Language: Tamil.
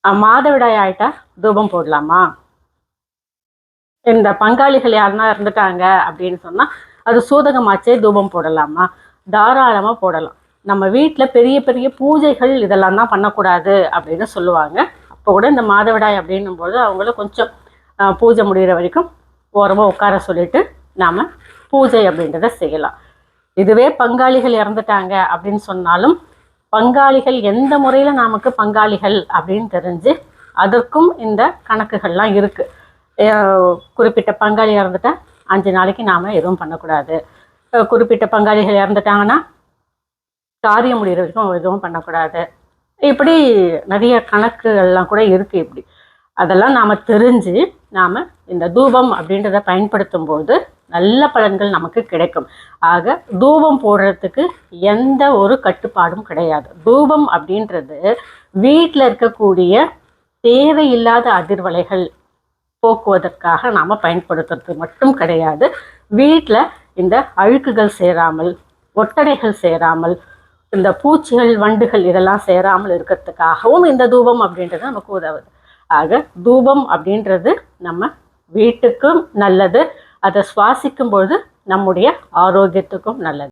மாதவிடாய் ஆயிட்டா தூபம் போடலாமா? இந்த பங்காளிகள் யாருன்னா இருந்துட்டாங்க அப்படின்னு சொன்னா அது சூதகமாச்சே தூபம் போடலாமா? தாராளமா போடலாம். நம்ம வீட்டுல பெரிய பெரிய பூஜைகள் இதெல்லாம் தான் பண்ணக்கூடாது அப்படின்னு சொல்லுவாங்க. அப்போ கூட இந்த மாதவிடாய் அப்படின்னும் போது அவங்கள கொஞ்சம் பூஜை முடிகிற வரைக்கும் ஓரமா உட்கார சொல்லிட்டு நாம பூஜை அப்படின்றத செய்யலாம். இதுவே பங்காளிகள் இறந்துட்டாங்க அப்படின்னு சொன்னாலும் பங்காளிகள் எந்த முறையில நமக்கு பங்காளிகள் அப்படின்னு தெரிஞ்சு அதற்கும் இந்த கணக்குகள்லாம் இருக்கு. குறிப்பிட்ட பங்காளி இறந்துட்டா 5 நாளைக்கு நாம எதுவும் பண்ணக்கூடாது. குறிப்பிட்ட பங்காளிகள் இறந்துட்டாங்கன்னா காரியம் முடிகிற வரைக்கும் எதுவும் பண்ணக்கூடாது. இப்படி நிறைய கணக்குகள்லாம் கூட இருக்கு. இப்படி அதெல்லாம் நாம தெரிஞ்சு நாம இந்த தூபம் அப்படின்றத பயன்படுத்தும் போது நல்ல பலன்கள் நமக்கு கிடைக்கும். ஆக தூபம் போடுறதுக்கு எந்த ஒரு கட்டுப்பாடும் கிடையாது. தூபம் அப்படின்றது வீட்டில் இருக்கக்கூடிய தேவையில்லாத அதிர்வலைகள் போக்குவதற்காக நாம பயன்படுத்துறது மட்டும் கிடையாது. வீட்டில் இந்த அழுக்குகள் சேராமல், ஒட்டடைகள் சேராமல், இந்த பூச்சிகள் வண்டுகள் இதெல்லாம் சேராமல் இருக்கிறதுக்காகவும் இந்த தூபம் அப்படின்றது நமக்கு உதவுது. ஆக தூபம் அப்படின்றது நம்ம வீட்டுக்கும் நல்லது. அதை சுவாசிக்கும் பொழுது நம்முடைய ஆரோக்கியத்துக்கும் நல்லது.